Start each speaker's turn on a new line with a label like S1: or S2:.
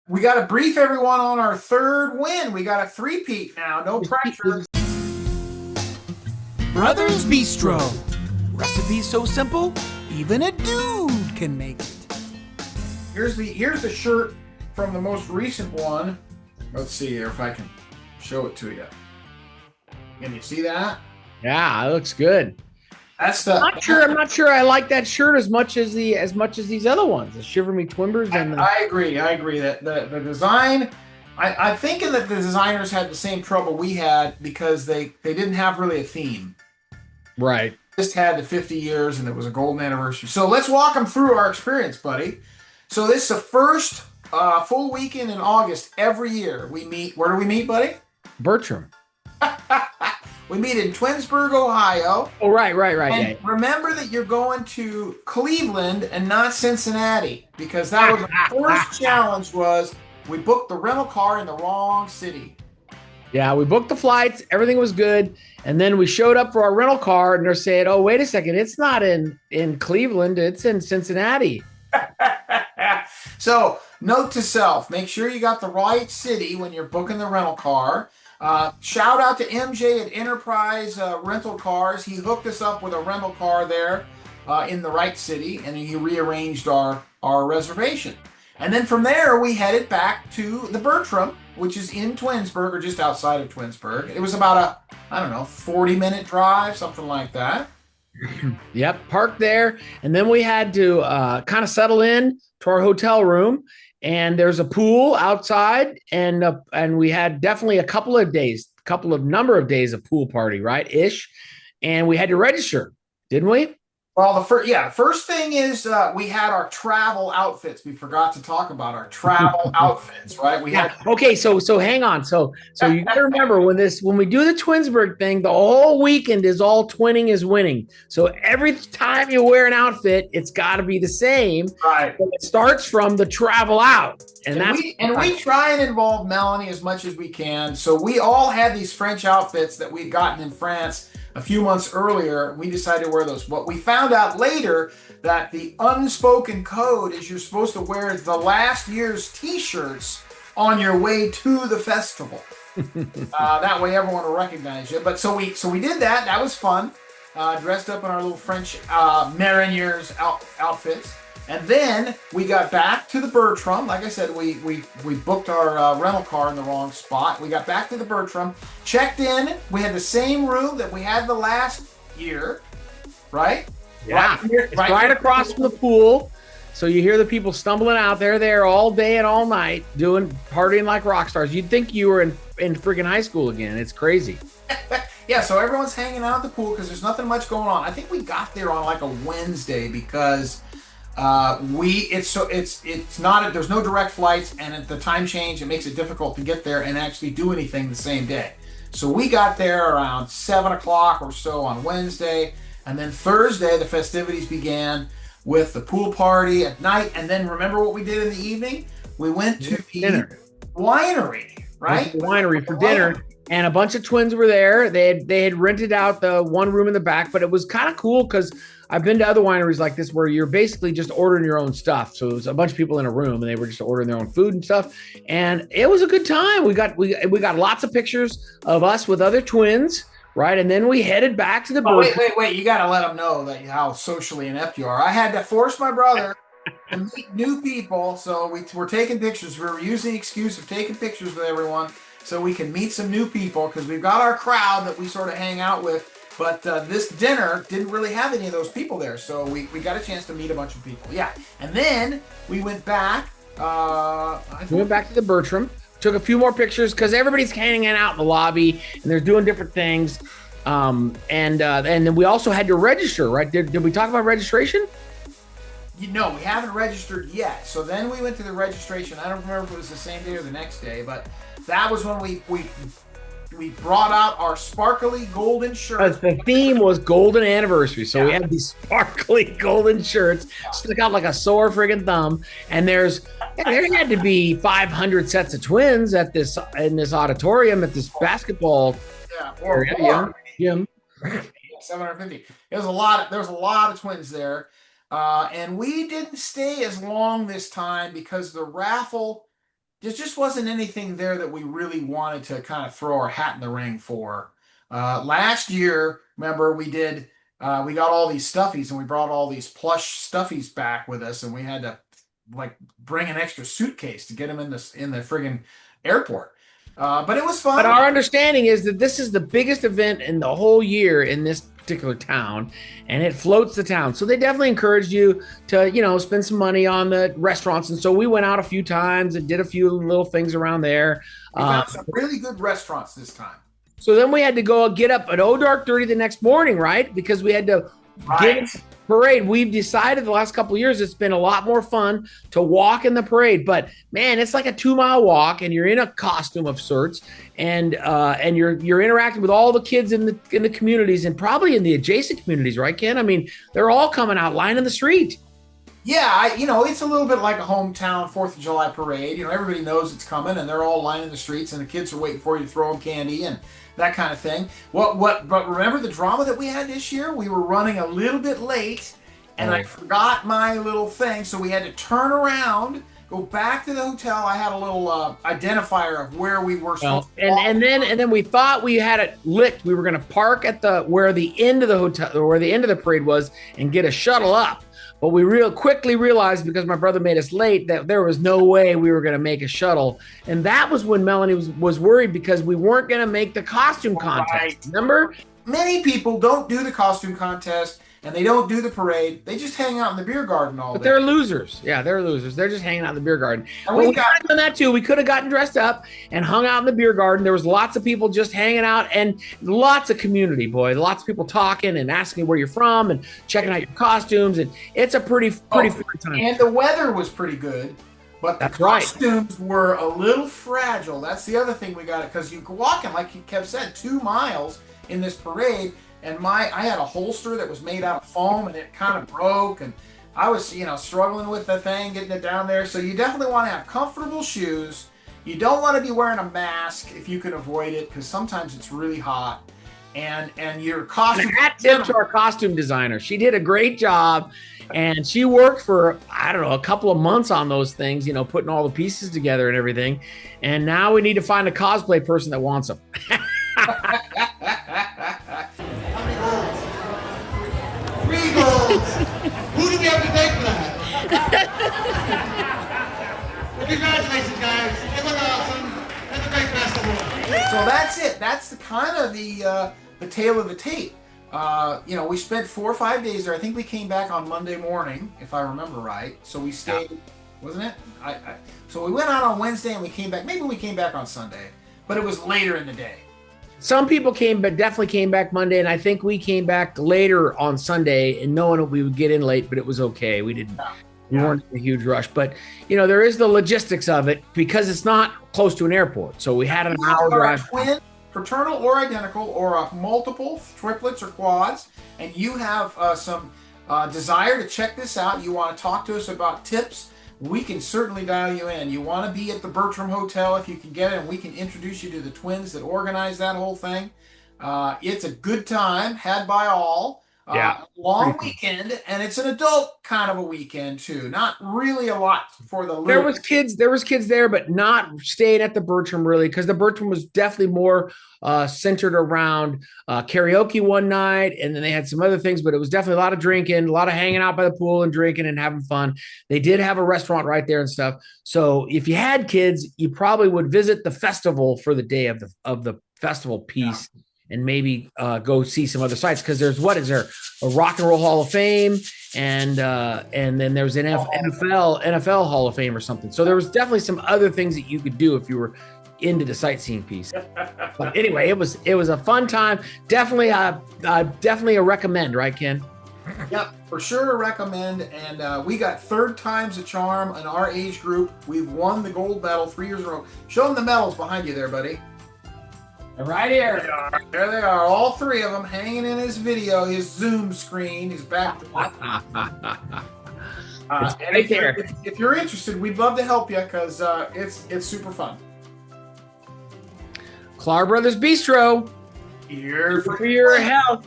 S1: We got to brief everyone on our third win. We got a three-peat now. No pressure.
S2: Brothers Bistro. Recipes so simple, even a dude can make it.
S1: Here's the shirt from the most recent one. Let's see here if I can show it to you. Can you see that?
S3: Yeah, it looks good.
S1: That's the.
S3: I'm not sure I like that shirt as much as these other ones. The Shiver Me Twimbers and
S1: I agree. I agree that the design. I'm thinking that the designers had the same trouble we had because they didn't have really a theme.
S3: right.
S1: Just had the 50 years and it was a golden anniversary. So let's walk them through our experience, buddy. So this is the first full weekend in August every year. We meet. Where do we meet, buddy?
S3: Bertram.
S1: We meet in Twinsburg, Ohio.
S3: Oh, right.
S1: And
S3: Yeah.
S1: remember that you're going to Cleveland and not Cincinnati because that was the first challenge. Was we booked the rental car in the wrong city?
S3: Yeah, we booked the flights. Everything was good. And then we showed up for our rental car and they're saying, oh, wait a second. It's not in Cleveland. It's in Cincinnati.
S1: So, note to self: make sure you got the right city when you're booking the rental car. Shout out to MJ at Enterprise Rental Cars. He hooked us up with a rental car there in the right city, and he rearranged our reservation. And then from there, we headed back to the Bertram, which is in Twinsburg or just outside of Twinsburg. It was about a 40-minute drive, something like that.
S3: Yep, parked there. And then we had to kind of settle in to our hotel room. And there's a pool outside, and we had definitely a number of days of pool party, right? Ish. And we had to register, didn't we?
S1: Well, first thing is we had our travel outfits. We forgot to talk about our travel outfits, right?
S3: Okay, so hang on. So you got to remember when we do the Twinsburg thing, the whole weekend is all twinning is winning. So every time you wear an outfit, it's got to be the same.
S1: Right.
S3: So it starts from the travel out, and
S1: we try and involve Melanie as much as we can. So we all had these French outfits that we'd gotten in France a few months earlier. We decided to wear those. But we found out later that the unspoken code is you're supposed to wear the last year's T-shirts on your way to the festival. That way everyone will recognize you. But so we did that. That was fun. Dressed up in our little French Mariniers outfits. And then we got back to the Bertram. Like I said, we booked our rental car in the wrong spot. We got back to the Bertram, checked in. We had the same room that we had the last year, right?
S3: Yeah, it's right across from the pool. So you hear the people stumbling out there all day and all night partying like rock stars. You'd think you were in freaking high school again. It's crazy.
S1: Yeah, so everyone's hanging out at the pool because there's nothing much going on. I think we got there on like a Wednesday because it's not there's no direct flights, and at the time change it makes it difficult to get there and actually do anything the same day. So we got there around 7 o'clock or so on Wednesday, and then Thursday the festivities began with the pool party at night. And then remember what we did in the evening? We went to the winery, right?
S3: The winery for dinner. And a bunch of twins were there. They had rented out the one room in the back, but it was kind of cool because I've been to other wineries like this where you're basically just ordering your own stuff. So it was a bunch of people in a room and they were just ordering their own food and stuff. And it was a good time. We got lots of pictures of us with other twins, right? And then we headed back to the
S1: wait. You got to let them know that how socially inept you are. I had to force my brother to meet new people. So we're taking pictures. We were using the excuse of taking pictures with everyone so we can meet some new people because we've got our crowd that we sort of hang out with. But this dinner didn't really have any of those people there. So we got a chance to meet a bunch of people. Yeah. And then we went back.
S3: We went back to the Bertram, took a few more pictures because everybody's hanging out in the lobby and they're doing different things. And then we also had to register, right? Did we talk about registration?
S1: We haven't registered yet. So then we went to the registration. I don't remember if it was the same day or the next day, but that was when we brought out our sparkly golden shirts.
S3: The theme was golden anniversary. So we had these sparkly golden shirts, stuck out like a sore friggin' thumb. And there had to be 500 sets of twins in this auditorium at this basketball area. Gym.
S1: 750. There was a lot of twins there. And we didn't stay as long this time because the raffle there just wasn't anything there that we really wanted to kind of throw our hat in the ring for. Last year, remember, we got all these stuffies and we brought all these plush stuffies back with us, and we had to like bring an extra suitcase to get them in the friggin' airport. But it was fun.
S3: But our understanding is that this is the biggest event in the whole year in this particular town, and it floats the town. So they definitely encouraged you to, spend some money on the restaurants. And so we went out a few times and did a few little things around there.
S1: We found some really good restaurants this time.
S3: So then we had to go get up at dark 30 the next morning, right? Because we had to get parade. We've decided the last couple of years it's been a lot more fun to walk in the parade, but man, it's like a 2-mile walk, and you're in a costume of sorts, and you're interacting with all the kids in the communities, and probably in the adjacent communities, right, Ken? I mean, they're all coming out lining the street.
S1: Yeah, it's a little bit like a hometown 4th of July parade. Everybody knows it's coming, and they're all lining the streets, and the kids are waiting for you to throw them candy and that kind of thing. But remember the drama that we had this year? We were running a little bit late, and I forgot my little thing, so we had to turn around, go back to the hotel. I had a little identifier of where we were supposed to walk.
S3: And then we thought we had it licked. We were going to park at where the end of the hotel, or where the end of the parade was, and get a shuttle up. But we real quickly realized, because my brother made us late, that there was no way we were going to make a shuttle. And that was when Melanie was worried, because we weren't going to make the costume contest. Right. Remember?
S1: Many people don't do the costume contest, and they don't do the parade. They just hang out in the beer garden all day.
S3: But they're losers. Yeah, they're losers. They're just hanging out in the beer garden. And we could have done that too. We could have gotten dressed up and hung out in the beer garden. There was lots of people just hanging out, and lots of community, boy. Lots of people talking and asking where you're from and checking out your costumes. And it's a pretty fun time.
S1: And the weather was pretty good, but the costumes were a little fragile. That's the other thing we got, because you're walking, like Kev said, 2 miles in this parade. And I had a holster that was made out of foam, and it kind of broke, and I was, struggling with the thing, getting it down there. So you definitely want to have comfortable shoes. You don't want to be wearing a mask if you can avoid it, because sometimes it's really hot. And your costume.
S3: And hat tip to our costume designer. She did a great job, and she worked for, I don't know, a couple of months on those things, putting all the pieces together and everything. And now we need to find a cosplay person that wants them.
S4: Who do we have to thank for that? Congratulations, guys. It was awesome. That's a great festival.
S1: So that's it. That's the kind of the tale of the tape. We spent 4 or 5 days there. I think we came back on Monday morning, if I remember right. So we stayed, wasn't it? So we went out on Wednesday and we came back. Maybe we came back on Sunday, but it was later in the day.
S3: Some people definitely came back Monday, and I think we came back later on Sunday, and knowing we would get in late, but it was okay. We weren't in a huge rush, but there is the logistics of it, because it's not close to an airport. So we had an hour drive.
S1: Twin, fraternal or identical, or multiple, triplets or quads, and you have some desire to check this out. You want to talk to us about tips. We can certainly dial you in. You want to be at the Bertram Hotel if you can get it, and we can introduce you to the twins that organize that whole thing. It's a good time, had by all. Long weekend, and it's an adult kind of a weekend too. Not really a lot for the little.
S3: There was kids there, but not staying at the Bertram really, because the Bertram was definitely more centered around karaoke one night, and then they had some other things, but it was definitely a lot of drinking, a lot of hanging out by the pool and drinking and having fun. They did have a restaurant right there and stuff. So if you had kids, you probably would visit the festival for the day of the festival piece. Yeah. And maybe go see some other sites, because there's a Rock and Roll Hall of Fame, and then there's an NFL Hall of Fame or something. So there was definitely some other things that you could do if you were into the sightseeing piece. But anyway, it was a fun time. Definitely a recommend, right, Ken?
S1: Yep, for sure a recommend. And we got 3rd time's a charm in our age group. We've won the gold medal 3 years in a row. Show them the medals behind you there, buddy.
S3: Right here.
S1: There they are, all 3 of them hanging in his video, his Zoom screen, his backdrop. If you're interested, we'd love to help you, because it's super fun.
S3: Klar Brothers Bistro.
S1: Here for
S3: your health.